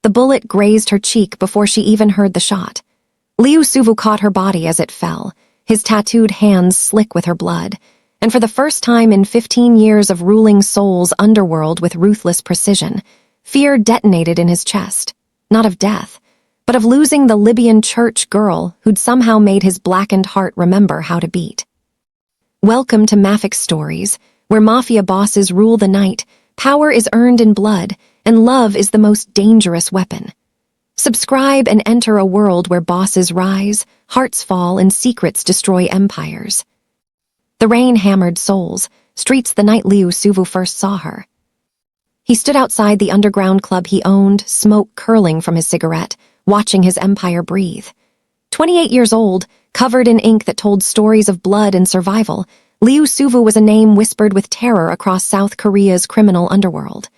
The bullet grazed her cheek before she even heard the shot. Liu Suvu caught her body as it fell, his tattooed hands slick with her blood, and for the first time in 15 years of ruling Seoul's underworld with ruthless precision, fear detonated in his chest, not of death, but of losing the Libyan church girl who'd somehow made his blackened heart remember how to beat. Welcome to Mafyx Stories, where mafia bosses rule the night, power is earned in blood, and love is the most dangerous weapon. Subscribe and enter a world where bosses rise, hearts fall, and secrets destroy empires. The rain hammered souls, streets the night Liu Suvu first saw her. He stood outside the underground club he owned, smoke curling from his cigarette, watching his empire breathe. 28 years old, covered in ink that told stories of blood and survival, Liu Suvu was a name whispered with terror across South Korea's criminal underworld.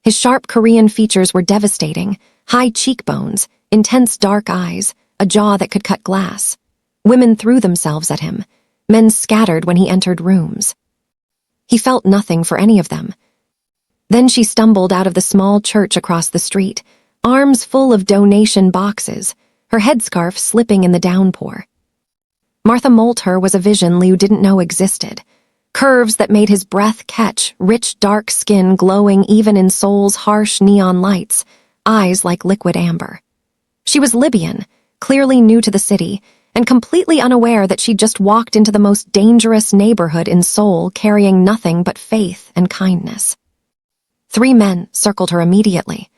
His sharp Korean features were devastating, high cheekbones, intense dark eyes, a jaw that could cut glass. Women threw themselves at him. Men scattered when he entered rooms. He felt nothing for any of them. Then she stumbled out of the small church across the street, arms full of donation boxes, her headscarf slipping in the downpour. Martha Moulter was a vision Liu didn't know existed. Curves that made his breath catch, rich dark skin glowing even in Seoul's harsh neon lights, eyes like liquid amber. She was Libyan, clearly new to the city, and completely unaware that she'd just walked into the most dangerous neighborhood in Seoul carrying nothing but faith and kindness. 3 men circled her immediately.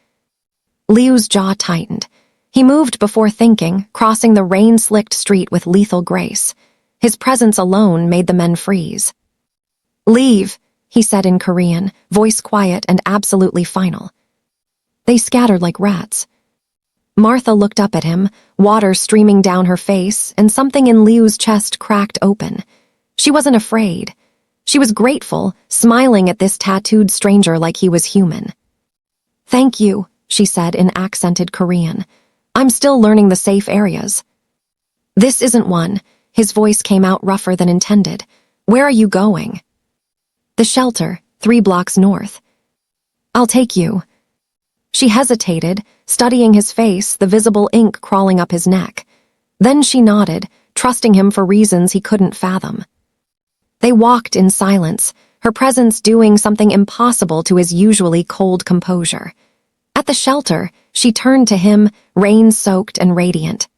Liu's jaw tightened. He moved before thinking, crossing the rain-slicked street with lethal grace. His presence alone made the men freeze. "Leave," he said in Korean, voice quiet and absolutely final. They scattered like rats. Martha looked up at him, water streaming down her face, and something in Liu's chest cracked open. She wasn't afraid. She was grateful, smiling at this tattooed stranger like he was human. "Thank you," she said in accented Korean. "I'm still learning the safe areas." "This isn't one." His voice came out rougher than intended. "Where are you going?" "The shelter, 3 blocks north." "I'll take you." She hesitated, studying his face, the visible ink crawling up his neck. Then she nodded, trusting him for reasons he couldn't fathom. They walked in silence, her presence doing something impossible to his usually cold composure. At the shelter, she turned to him, rain-soaked and radiant.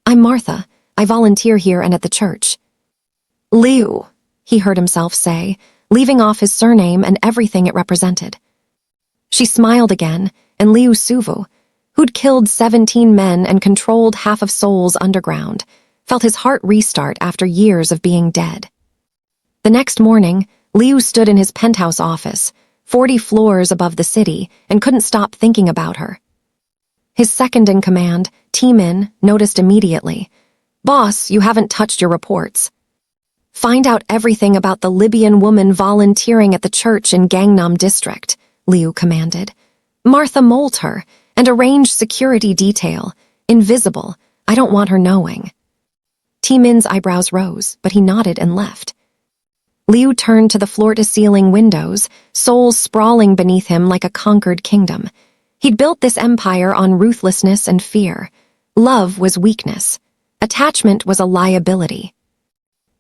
"I'm Martha. I volunteer here and at the church." "Liu," he heard himself say, leaving off his surname and everything it represented. She smiled again, and Liu Suvu, who'd killed 17 men and controlled half of Seoul's underground, felt his heart restart after years of being dead. The next morning, Liu stood in his penthouse office, 40 floors above the city, and couldn't stop thinking about her. His second-in-command, Taemin, noticed immediately. "Boss, you haven't touched your reports. Find out everything about the Libyan woman volunteering at the church in Gangnam District," Liu commanded. "Martha Moulter, and arrange security detail. Invisible. I don't want her knowing." Taemin's eyebrows rose, but he nodded and left. Liu turned to the floor-to-ceiling windows, souls sprawling beneath him like a conquered kingdom. He'd built this empire on ruthlessness and fear. Love was weakness. Attachment was a liability.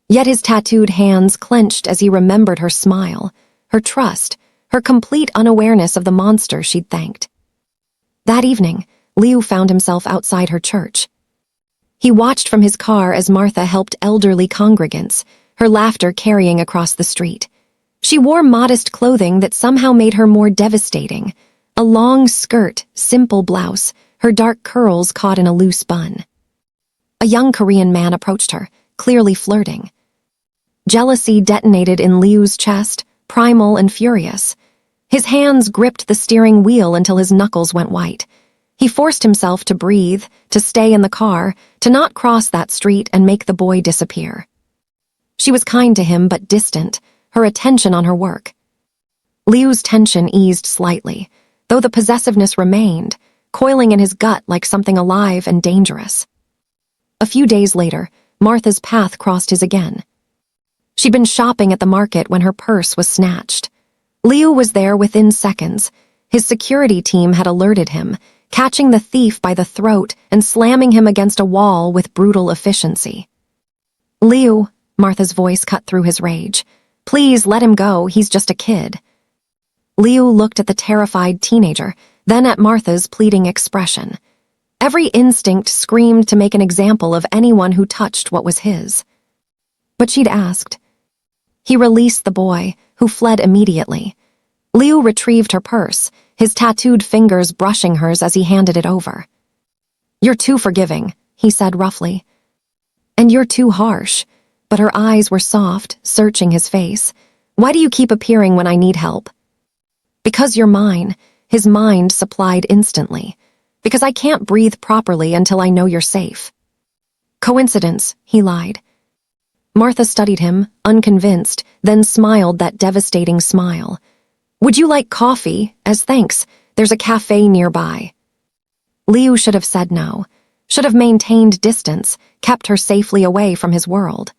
Yet his tattooed hands clenched as he remembered her smile, her trust, her complete unawareness of the monster she'd thanked. That evening, Liu found himself outside her church. He watched from his car as Martha helped elderly congregants, her laughter carrying across the street. She wore modest clothing that somehow made her more devastating. A long skirt, simple blouse, her dark curls caught in a loose bun. A young Korean man approached her, clearly flirting. Jealousy detonated in Liu's chest, primal and furious. His hands gripped the steering wheel until his knuckles went white. He forced himself to breathe, to stay in the car, to not cross that street and make the boy disappear. She was kind to him but distant, her attention on her work. Liu's tension eased slightly, though the possessiveness remained, coiling in his gut like something alive and dangerous. A few days later, Martha's path crossed his again. She'd been shopping at the market when her purse was snatched. Liu was there within seconds. His security team had alerted him, catching the thief by the throat and slamming him against a wall with brutal efficiency. "Liu," Martha's voice cut through his rage. "Please let him go, he's just a kid." Liu looked at the terrified teenager, then at Martha's pleading expression. Every instinct screamed to make an example of anyone who touched what was his. But she'd asked. He released the boy, who fled immediately. Liu retrieved her purse, his tattooed fingers brushing hers as he handed it over. "You're too forgiving," he said roughly. "And you're too harsh," but her eyes were soft, searching his face. "Why do you keep appearing when I need help?" "Because you're mine," his mind supplied instantly. "Because I can't breathe properly until I know you're safe." "Coincidence," he lied. Martha studied him, unconvinced, then smiled that devastating smile. "Would you like coffee? As thanks, there's a cafe nearby." Liu should have said no, should have maintained distance, kept her safely away from his world.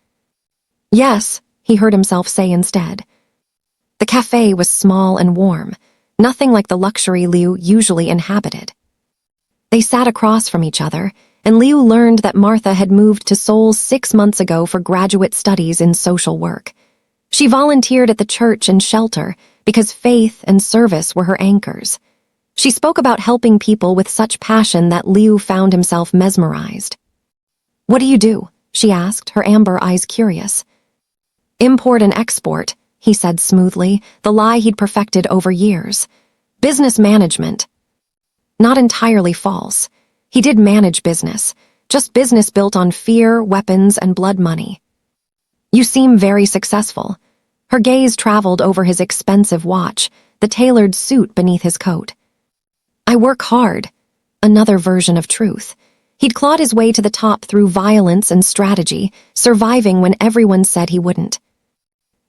"Yes," he heard himself say instead. The cafe was small and warm, nothing like the luxury Liu usually inhabited. They sat across from each other, and Liu learned that Martha had moved to Seoul 6 months ago for graduate studies in social work. She volunteered at the church and shelter because faith and service were her anchors. She spoke about helping people with such passion that Liu found himself mesmerized. "What do you do?" she asked, her amber eyes curious. "Import and export," he said smoothly, the lie he'd perfected over years. "Business management." Not entirely false. He did manage business, just business built on fear, weapons, and blood money. "You seem very successful." Her gaze traveled over his expensive watch, the tailored suit beneath his coat. "I work hard." Another version of truth. He'd clawed his way to the top through violence and strategy, surviving when everyone said he wouldn't.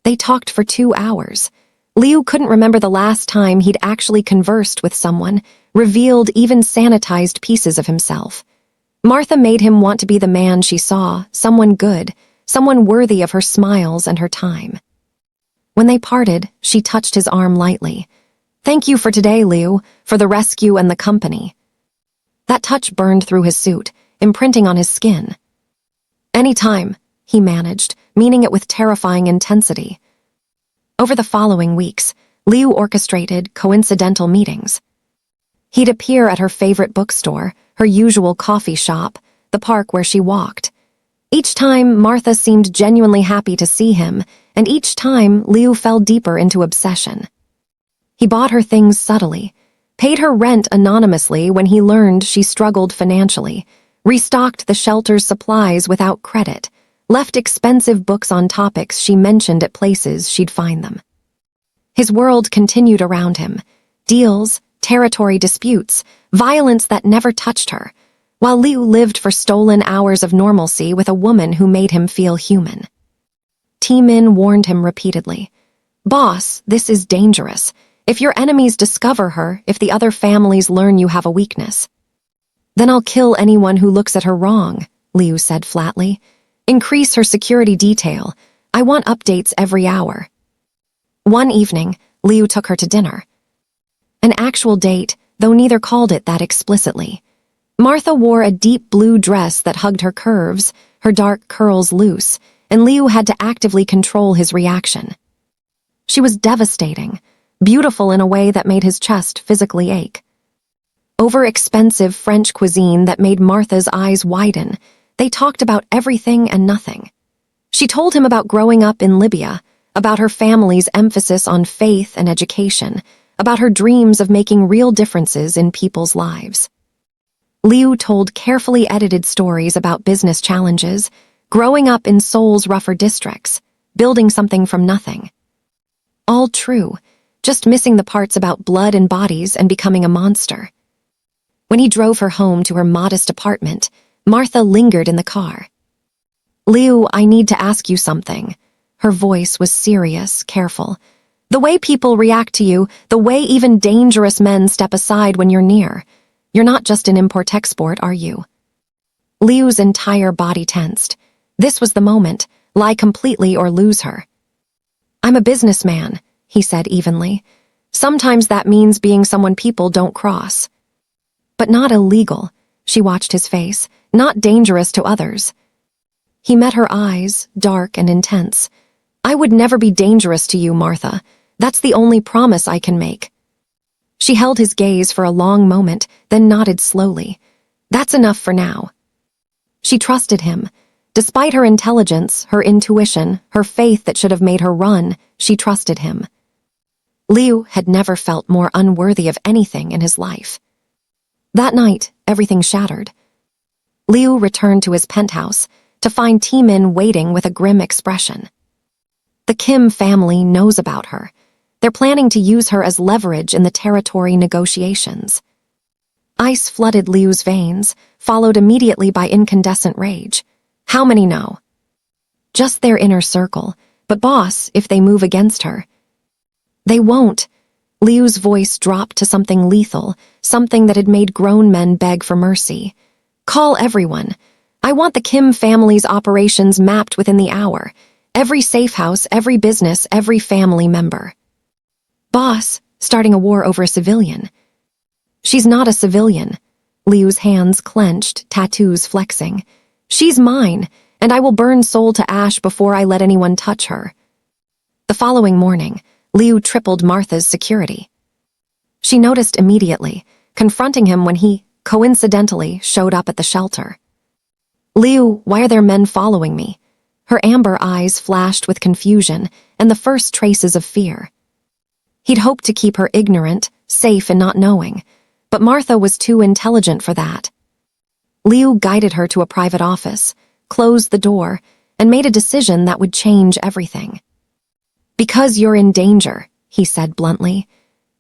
They talked for 2 hours. Liu couldn't remember the last time he'd actually conversed with someone, revealed even sanitized pieces of himself. Martha made him want to be the man she saw, someone good, someone worthy of her smiles and her time. When they parted, she touched his arm lightly. "Thank you for today, Liu, for the rescue and the company." That touch burned through his suit, imprinting on his skin. "Anytime," he managed, meaning it with terrifying intensity. Over the following weeks, Liu orchestrated coincidental meetings. He'd appear at her favorite bookstore, her usual coffee shop, the park where she walked. Each time, Martha seemed genuinely happy to see him, and each time, Liu fell deeper into obsession. He bought her things subtly, paid her rent anonymously when he learned she struggled financially, restocked the shelter's supplies without credit, left expensive books on topics she mentioned at places she'd find them. His world continued around him, deals, territory disputes, violence that never touched her, while Liu lived for stolen hours of normalcy with a woman who made him feel human. T-Min warned him repeatedly, "Boss, this is dangerous. If your enemies discover her, if the other families learn you have a weakness." "Then I'll kill anyone who looks at her wrong," Liu said flatly. "Increase her security detail. I want updates every hour." One evening, Liu took her to dinner. An actual date, though neither called it that explicitly. Martha wore a deep blue dress that hugged her curves, her dark curls loose, and Liu had to actively control his reaction. She was devastating, beautiful in a way that made his chest physically ache. Over-expensive French cuisine that made Martha's eyes widen. They talked about everything and nothing. She told him about growing up in Libya, about her family's emphasis on faith and education, about her dreams of making real differences in people's lives. Liu told carefully edited stories about business challenges, growing up in Seoul's rougher districts, building something from nothing. All true, just missing the parts about blood and bodies and becoming a monster. When he drove her home to her modest apartment, Martha lingered in the car. "Liu, I need to ask you something." Her voice was serious, careful. "The way people react to you, the way even dangerous men step aside when you're near. You're not just an import-export, are you?" Liu's entire body tensed. This was the moment, lie completely or lose her. "I'm a businessman," he said evenly. "Sometimes that means being someone people don't cross." But not illegal, she watched his face, not dangerous to others. He met her eyes, dark and intense. I would never be dangerous to you, Martha. That's the only promise I can make. She held his gaze for a long moment, then nodded slowly. That's enough for now. She trusted him. Despite her intelligence, her intuition, her faith that should have made her run, she trusted him. Liu had never felt more unworthy of anything in his life. That night, everything shattered. Liu returned to his penthouse to find Taemin waiting with a grim expression. The Kim family knows about her. They're planning to use her as leverage in the territory negotiations. Ice flooded Liu's veins, followed immediately by incandescent rage. How many know? Just their inner circle, but boss, if they move against her. They won't. Liu's voice dropped to something lethal, something that had made grown men beg for mercy. Call everyone. I want the Kim family's operations mapped within the hour. Every safe house, every business, every family member. Boss, starting a war over a civilian. She's not a civilian. Liu's hands clenched, tattoos flexing. She's mine, and I will burn Seoul to ash before I let anyone touch her. The following morning, Liu tripled Martha's security. She noticed immediately, confronting him when he, coincidentally, showed up at the shelter. Liu, why are there men following me? Her amber eyes flashed with confusion and the first traces of fear. He'd hoped to keep her ignorant, safe in not knowing, but Martha was too intelligent for that. Liu guided her to a private office, closed the door, and made a decision that would change everything. Because you're in danger, he said bluntly.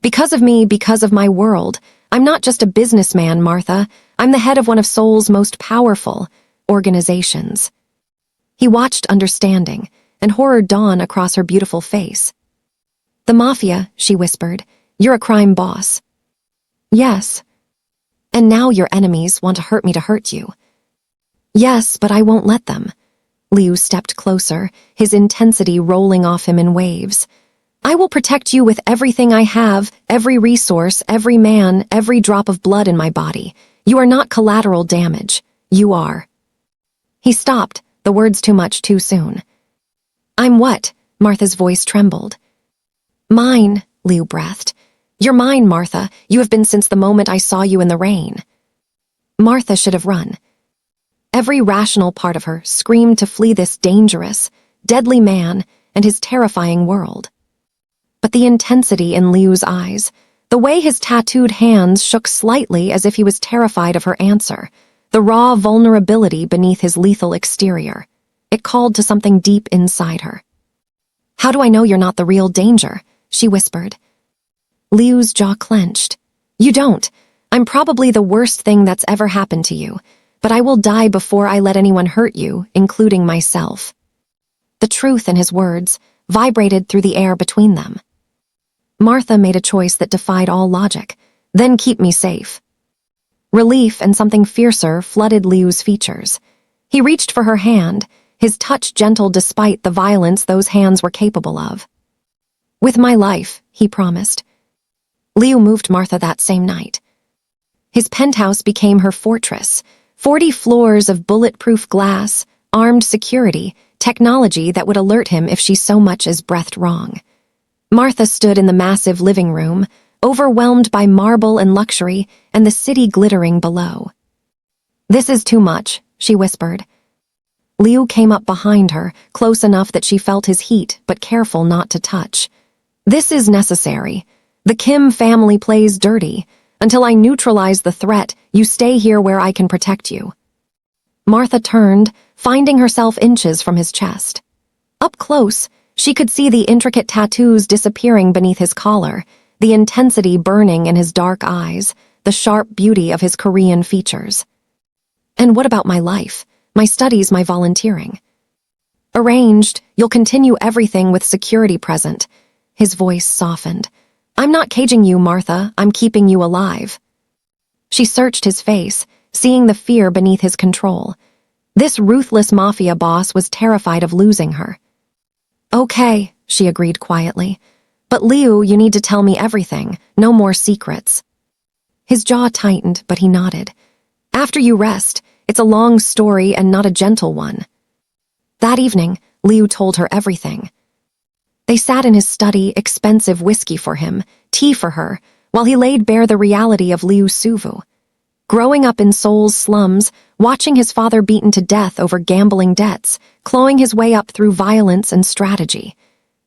Because of me, because of my world. I'm not just a businessman, Martha. I'm the head of one of Seoul's most powerful organizations. He watched understanding, and horror dawn across her beautiful face. The Mafia, she whispered. You're a crime boss. Yes. And now your enemies want to hurt me to hurt you. Yes, but I won't let them. Liu stepped closer, his intensity rolling off him in waves. I will protect you with everything I have, every resource, every man, every drop of blood in my body. You are not collateral damage. You are. He stopped, the words too much too soon. I'm what? Martha's voice trembled. Mine, Liu breathed. You're mine, Martha. You have been since the moment I saw you in the rain. Martha should have run. Every rational part of her screamed to flee this dangerous, deadly man and his terrifying world. But the intensity in Liu's eyes, the way his tattooed hands shook slightly as if he was terrified of her answer, the raw vulnerability beneath his lethal exterior, it called to something deep inside her. How do I know you're not the real danger? She whispered. Liu's jaw clenched. You don't. I'm probably the worst thing that's ever happened to you, but I will die before I let anyone hurt you, including myself. The truth in his words vibrated through the air between them. Martha made a choice that defied all logic. Then keep me safe. Relief and something fiercer flooded Liu's features. He reached for her hand, his touch gentle despite the violence those hands were capable of. With my life, he promised. Liu moved Martha that same night. His penthouse became her fortress, 40 floors of bulletproof glass, armed security, technology that would alert him if she so much as breathed wrong. Martha stood in the massive living room, overwhelmed by marble and luxury and the city glittering below. This is too much, she whispered. Liu came up behind her, close enough that she felt his heat, but careful not to touch. This is necessary. The Kim family plays dirty. Until I neutralize the threat, you stay here where I can protect you. Martha turned, finding herself inches from his chest. Up close, she could see the intricate tattoos disappearing beneath his collar, the intensity burning in his dark eyes, the sharp beauty of his Korean features. And what about my life, my studies, my volunteering? Arranged, you'll continue everything with security present. His voice softened. I'm not caging you, Martha. I'm keeping you alive. She searched his face, seeing the fear beneath his control. This ruthless mafia boss was terrified of losing her. Okay, she agreed quietly. But Liu, you need to tell me everything. No more secrets. His jaw tightened, but he nodded. After you rest, it's a long story and not a gentle one. That evening, Liu told her everything. They sat in his study, expensive whiskey for him, tea for her, while he laid bare the reality of Liu Suvu. Growing up in Seoul's slums, watching his father beaten to death over gambling debts, clawing his way up through violence and strategy.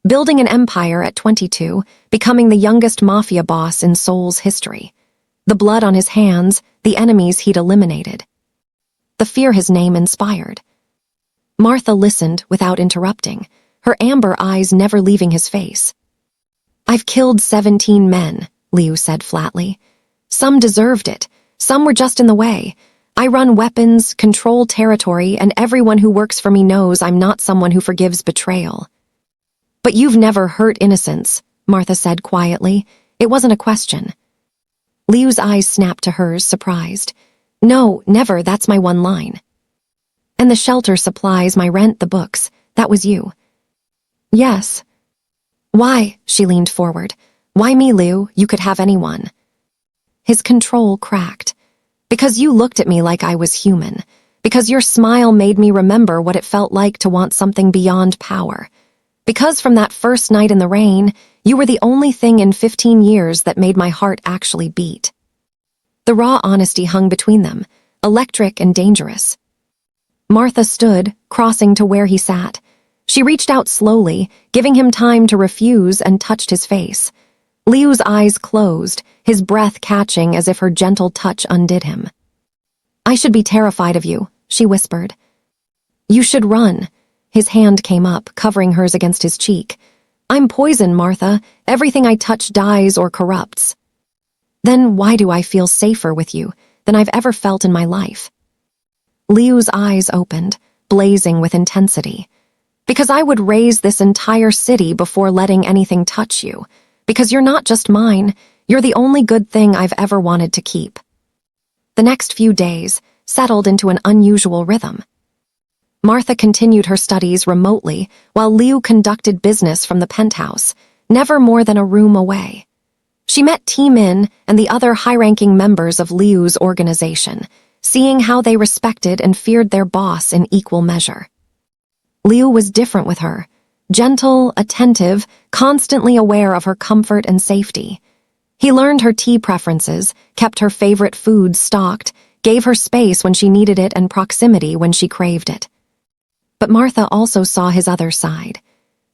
Building an empire at 22, becoming the youngest mafia boss in Seoul's history. The blood on his hands, the enemies he'd eliminated. The fear his name inspired. Martha listened without interrupting, her amber eyes never leaving his face. I've killed 17 men, Liu said flatly. Some deserved it, some were just in the way. I run weapons, control territory, and everyone who works for me knows I'm not someone who forgives betrayal. But you've never hurt innocents, Martha said quietly. It wasn't a question. Liu's eyes snapped to hers, surprised. No, never, that's my one line. And the shelter supplies, my rent, the books, that was you. Yes. Why? She leaned forward. Why me, Liu? You could have anyone. His control cracked. Because you looked at me like I was human. Because your smile made me remember what it felt like to want something beyond power. Because from that first night in the rain, you were the only thing in 15 years that made my heart actually beat. The raw honesty hung between them, electric and dangerous. Martha stood, crossing to where he sat. She reached out slowly, giving him time to refuse, and touched his face. Liu's eyes closed, his breath catching as if her gentle touch undid him. I should be terrified of you, she whispered. You should run. His hand came up, covering hers against his cheek. I'm poison, Martha. Everything I touch dies or corrupts. Then why do I feel safer with you than I've ever felt in my life? Liu's eyes opened, blazing with intensity. Because I would raise this entire city before letting anything touch you. Because you're not just mine, you're the only good thing I've ever wanted to keep. The next few days settled into an unusual rhythm. Martha continued her studies remotely while Liu conducted business from the penthouse, never more than a room away. She met Min and the other high-ranking members of Liu's organization, seeing how they respected and feared their boss in equal measure. Liu was different with her, gentle, attentive, constantly aware of her comfort and safety. He learned her tea preferences, kept her favorite foods stocked, gave her space when she needed it and proximity when she craved it. But Martha also saw his other side.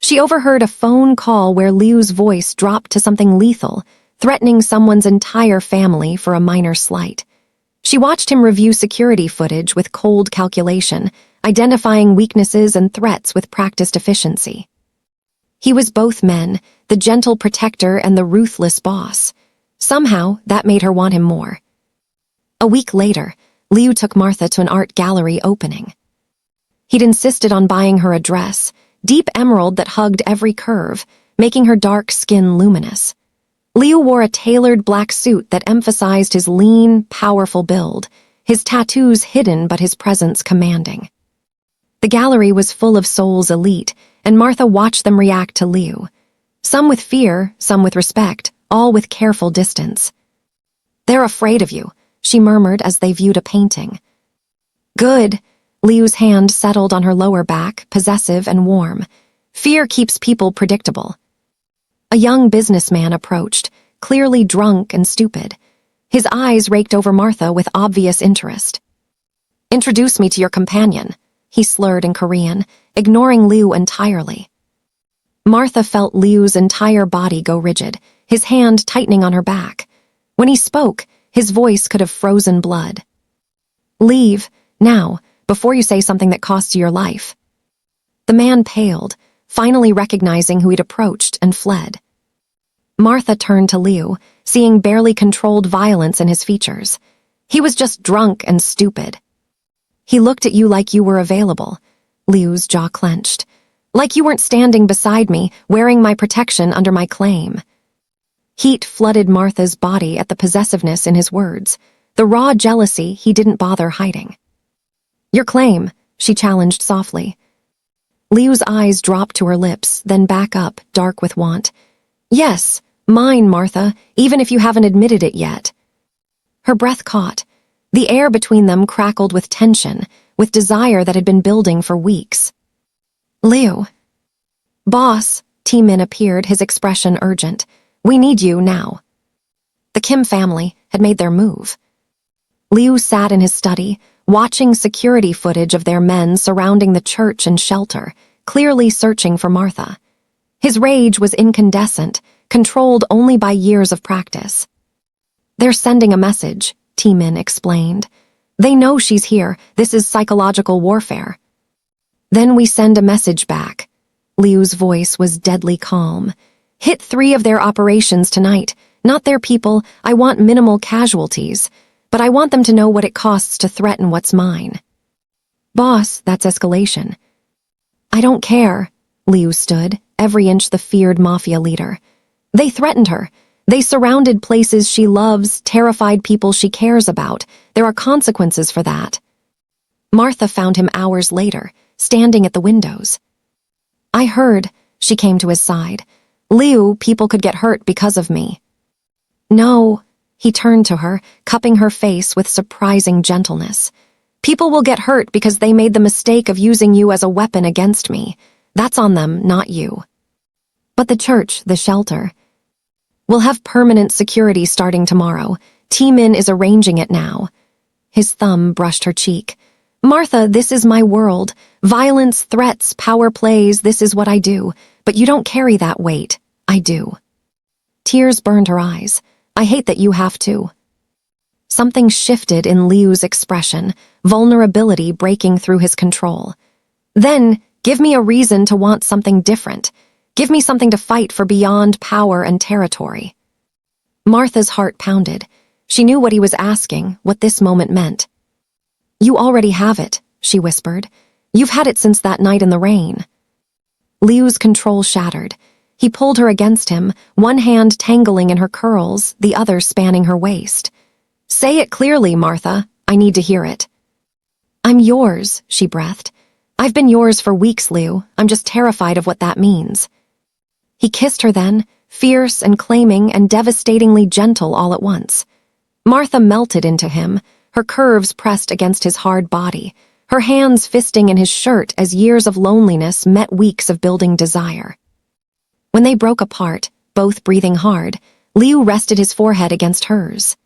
She overheard a phone call where Liu's voice dropped to something lethal, threatening someone's entire family for a minor slight. She watched him review security footage with cold calculation, identifying weaknesses and threats with practiced efficiency. He was both men, the gentle protector and the ruthless boss. Somehow, that made her want him more. A week later, Liu took Martha to an art gallery opening. He'd insisted on buying her a dress, deep emerald that hugged every curve, making her dark skin luminous. Liu wore a tailored black suit that emphasized his lean, powerful build, his tattoos hidden but his presence commanding. The gallery was full of Seoul's elite, and Martha watched them react to Liu. Some with fear, some with respect, all with careful distance. They're afraid of you, she murmured as they viewed a painting. Good. Liu's hand settled on her lower back, possessive and warm. Fear keeps people predictable. A young businessman approached, clearly drunk and stupid. His eyes raked over Martha with obvious interest. Introduce me to your companion, he slurred in Korean, ignoring Liu entirely. Martha felt Liu's entire body go rigid, his hand tightening on her back. When he spoke, his voice could have frozen blood. Leave, now, before you say something that costs you your life. The man paled, finally recognizing who he'd approached, and fled. Martha turned to Liu, seeing barely controlled violence in his features. He was just drunk and stupid. He looked at you like you were available. Liu's jaw clenched. Like you weren't standing beside me, wearing my protection under my claim. Heat flooded Martha's body at the possessiveness in his words, the raw jealousy he didn't bother hiding. Your claim, she challenged softly. Liu's eyes dropped to her lips, then back up, dark with want. Yes, mine, Martha, even if you haven't admitted it yet. Her breath caught. The air between them crackled with tension, with desire that had been building for weeks. Liu. Boss, T-Min appeared, his expression urgent. We need you now. The Kim family had made their move. Liu sat in his study, watching security footage of their men surrounding the church and shelter, clearly searching for Martha. His rage was incandescent, controlled only by years of practice. They're sending a message, T-Min explained. They know she's here. This is psychological warfare. Then we send a message back. Liu's voice was deadly calm. Hit 3 of their operations tonight. Not their people. I want minimal casualties. But I want them to know what it costs to threaten what's mine. Boss, that's escalation. I don't care. Liu stood, every inch the feared Mafia leader. They threatened her. They surrounded places she loves, terrified people she cares about. There are consequences for that. Martha found him hours later, standing at the windows. I heard, she came to his side. Liu, people could get hurt because of me. No, he turned to her, cupping her face with surprising gentleness. People will get hurt because they made the mistake of using you as a weapon against me. That's on them, not you. But the church, the shelter. We'll have permanent security starting tomorrow. T-Min is arranging it now. His thumb brushed her cheek. Martha, this is my world. Violence, threats, power plays, this is what I do. But you don't carry that weight. I do. Tears burned her eyes. I hate that you have to. Something shifted in Liu's expression, vulnerability breaking through his control. Then, give me a reason to want something different. Give me something to fight for beyond power and territory. Martha's heart pounded. She knew what he was asking, what this moment meant. You already have it, she whispered. You've had it since that night in the rain. Liu's control shattered. He pulled her against him, one hand tangling in her curls, the other spanning her waist. Say it clearly, Martha. I need to hear it. I'm yours, she breathed. I've been yours for weeks, Liu. I'm just terrified of what that means. He kissed her then, fierce and claiming and devastatingly gentle all at once. Martha melted into him, her curves pressed against his hard body, her hands fisting in his shirt as years of loneliness met weeks of building desire. When they broke apart, both breathing hard, Liu rested his forehead against hers.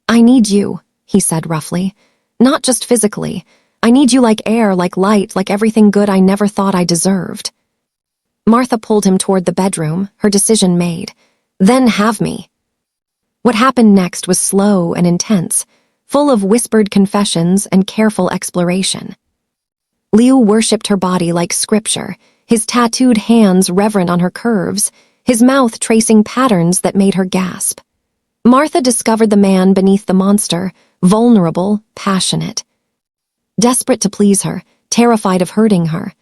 I need you, he said roughly. Not just physically. I need you like air, like light, like everything good I never thought I deserved. Martha pulled him toward the bedroom, her decision made. Then have me. What happened next was slow and intense, full of whispered confessions and careful exploration. Liu worshipped her body like scripture, his tattooed hands reverent on her curves, his mouth tracing patterns that made her gasp. Martha discovered the man beneath the monster, vulnerable, passionate. Desperate to please her, terrified of hurting her.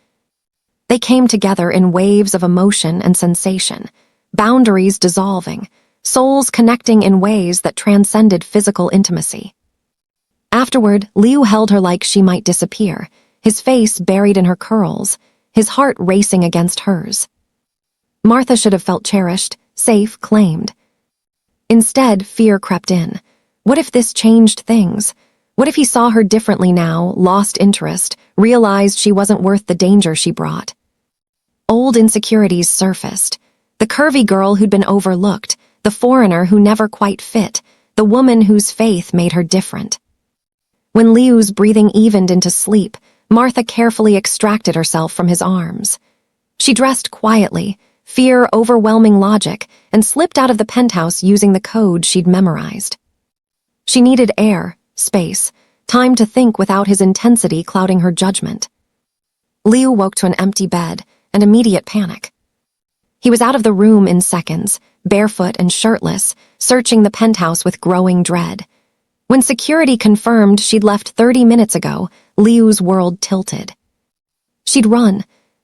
They came together in waves of emotion and sensation, boundaries dissolving, souls connecting in ways that transcended physical intimacy. Afterward, Liu held her like she might disappear, his face buried in her curls, his heart racing against hers. Martha should have felt cherished, safe, claimed. Instead, fear crept in. What if this changed things? What if he saw her differently now, lost interest, realized she wasn't worth the danger she brought? Old insecurities surfaced. The curvy girl who'd been overlooked, the foreigner who never quite fit, the woman whose faith made her different. When Liu's breathing evened into sleep, Martha carefully extracted herself from his arms. She dressed quietly, fear overwhelming logic, and slipped out of the penthouse using the code she'd memorized. She needed air, space, time to think without his intensity clouding her judgment. Liu woke to an empty bed and immediate panic. He was out of the room in seconds, barefoot and shirtless, searching the penthouse with growing dread. When security confirmed she'd left 30 minutes ago, Liu's world tilted. She'd run.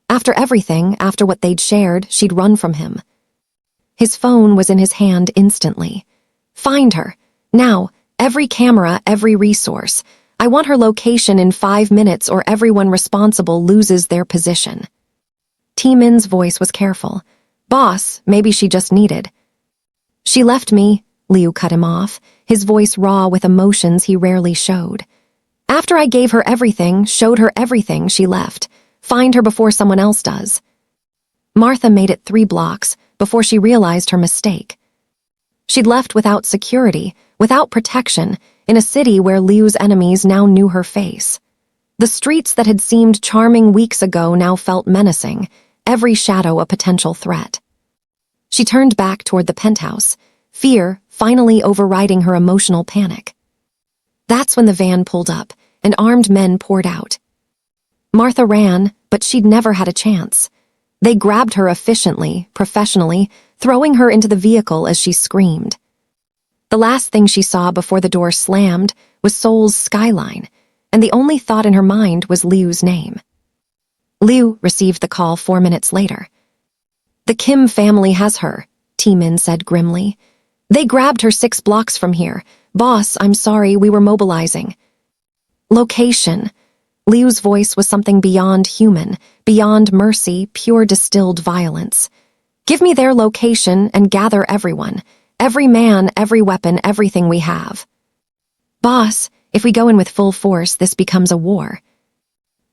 After everything, after what they'd shared, she'd run from him. His phone was in his hand instantly. Find her. Now. Every camera, every resource. I want her location in 5 minutes or everyone responsible loses their position. T-Min's voice was careful. Boss, maybe she just needed. She left me, Liu cut him off, his voice raw with emotions he rarely showed. After I gave her everything, showed her everything, she left. Find her before someone else does. Martha made it 3 blocks before she realized her mistake. She'd left without security, without protection, in a city where Liu's enemies now knew her face. The streets that had seemed charming weeks ago now felt menacing, every shadow a potential threat. She turned back toward the penthouse, fear finally overriding her emotional panic. That's when the van pulled up, and armed men poured out. Martha ran, but she'd never had a chance. They grabbed her efficiently, professionally, throwing her into the vehicle as she screamed. The last thing she saw before the door slammed was Seoul's skyline, and the only thought in her mind was Liu's name. Liu received the call 4 minutes later. The Kim family has her, T-Min said grimly. They grabbed her 6 blocks from here. Boss, I'm sorry, we were mobilizing. Location. Liu's voice was something beyond human, beyond mercy, pure distilled violence. Give me their location and gather everyone. Every man, every weapon, everything we have. Boss, if we go in with full force, this becomes a war.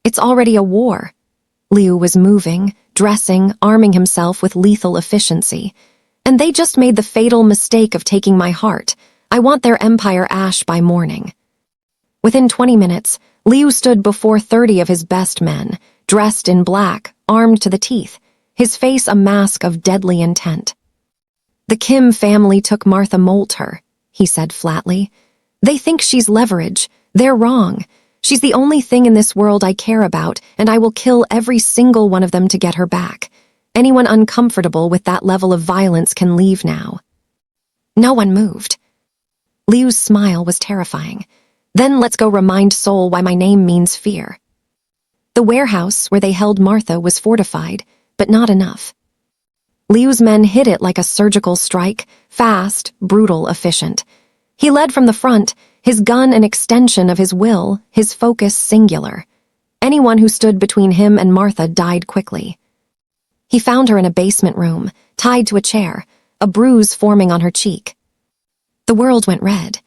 It's already a war. Liu was moving, dressing, arming himself with lethal efficiency. And they just made the fatal mistake of taking my heart. I want their empire ash by morning. Within 20 minutes, Liu stood before 30 of his best men, dressed in black, armed to the teeth, his face a mask of deadly intent. The Kim family took Martha Moulter, he said flatly. They think she's leverage. They're wrong. She's the only thing in this world I care about, and I will kill every single one of them to get her back. Anyone uncomfortable with that level of violence can leave now. No one moved. Liu's smile was terrifying. Then let's go remind Seoul why my name means fear. The warehouse where they held Martha was fortified, but not enough. Liu's men hit it like a surgical strike, fast, brutal, efficient. He led from the front, his gun an extension of his will, his focus singular. Anyone who stood between him and Martha died quickly. He found her in a basement room, tied to a chair, a bruise forming on her cheek. The world went red.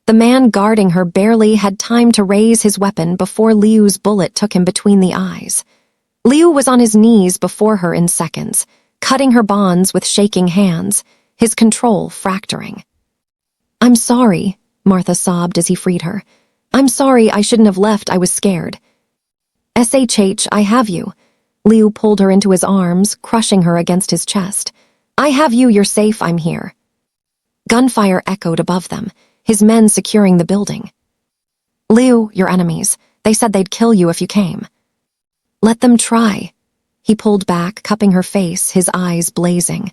The man guarding her barely had time to raise his weapon before Liu's bullet took him between the eyes. Liu was on his knees before her in seconds, cutting her bonds with shaking hands, his control fracturing. I'm sorry, Martha sobbed as he freed her. I'm sorry, I shouldn't have left, I was scared. SHH, I have you. Liu pulled her into his arms, crushing her against his chest. I have you, you're safe, I'm here. Gunfire echoed above them, his men securing the building. Liu, your enemies. They said they'd kill you if you came. Let them try. He pulled back, cupping her face, his eyes blazing.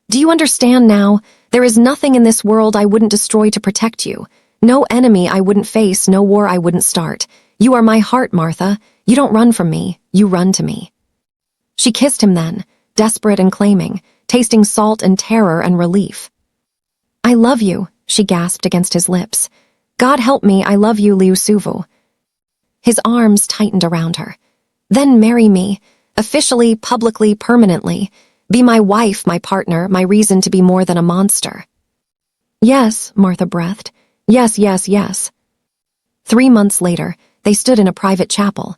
Do you understand now? There is nothing in this world I wouldn't destroy to protect you. No enemy I wouldn't face, no war I wouldn't start. You are my heart, Martha. You don't run from me, you run to me. She kissed him then, desperate and claiming, tasting salt and terror and relief. I love you, she gasped against his lips. God help me, I love you, Liu Suvu. His arms tightened around her. Then marry me, officially, publicly, permanently. Be my wife, my partner, my reason to be more than a monster. Yes, Martha breathed. Yes, yes, yes. 3 months later, they stood in a private chapel.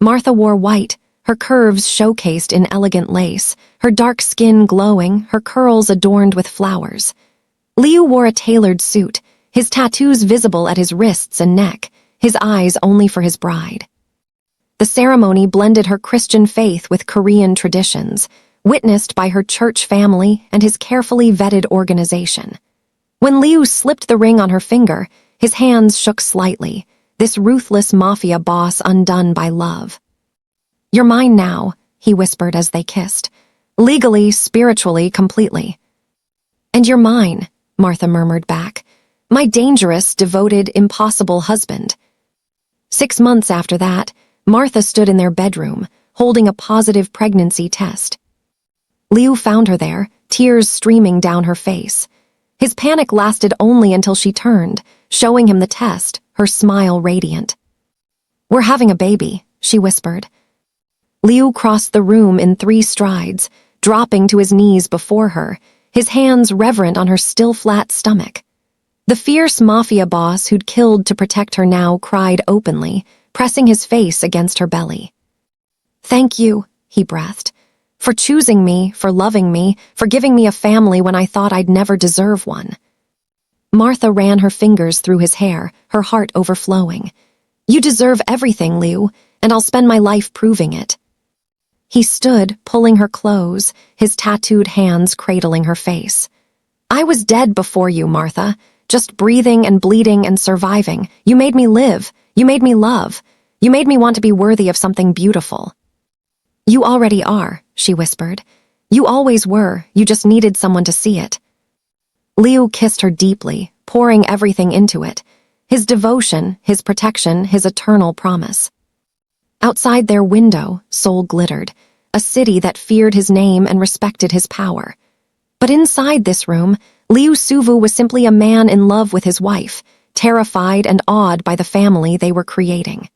Martha wore white, her curves showcased in elegant lace, her dark skin glowing, her curls adorned with flowers. Liu wore a tailored suit, his tattoos visible at his wrists and neck, his eyes only for his bride. The ceremony blended her Christian faith with Korean traditions, witnessed by her church family and his carefully vetted organization. When Liu slipped the ring on her finger, his hands shook slightly, this ruthless mafia boss undone by love. You're mine now, he whispered as they kissed. Legally, spiritually, completely. And you're mine, Martha murmured back. My dangerous, devoted, impossible husband. 6 months after that, Martha stood in their bedroom, holding a positive pregnancy test. Liu found her there, tears streaming down her face. His panic lasted only until she turned, showing him the test, her smile radiant. We're having a baby, she whispered. Liu crossed the room in 3 strides, dropping to his knees before her, his hands reverent on her still flat stomach. The fierce mafia boss who'd killed to protect her now cried openly, pressing his face against her belly. "Thank you," he breathed, "for choosing me, for loving me, for giving me a family when I thought I'd never deserve one." Martha ran her fingers through his hair, her heart overflowing. "You deserve everything, Liu, and I'll spend my life proving it." He stood, pulling her close, his tattooed hands cradling her face. "I was dead before you, Martha, just breathing and bleeding and surviving. You made me live. You made me love. You made me want to be worthy of something beautiful." "You already are," she whispered. "You always were, you just needed someone to see it." Liu kissed her deeply, pouring everything into it. His devotion, his protection, his eternal promise. Outside their window, Seoul glittered, a city that feared his name and respected his power. But inside this room, Liu Suvu was simply a man in love with his wife, terrified and awed by the family they were creating.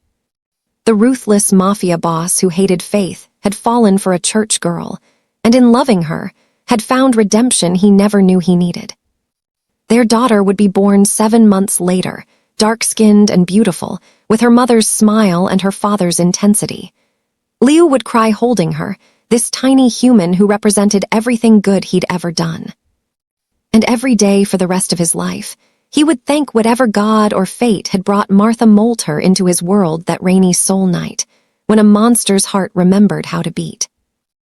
The ruthless mafia boss who hated faith had fallen for a church girl, and in loving her, had found redemption he never knew he needed. Their daughter would be born 7 months later, dark-skinned and beautiful, with her mother's smile and her father's intensity. Liu would cry holding her, this tiny human who represented everything good he'd ever done. And every day for the rest of his life, he would thank whatever God or fate had brought Martha Moulter into his world that rainy Seoul night, when a monster's heart remembered how to beat.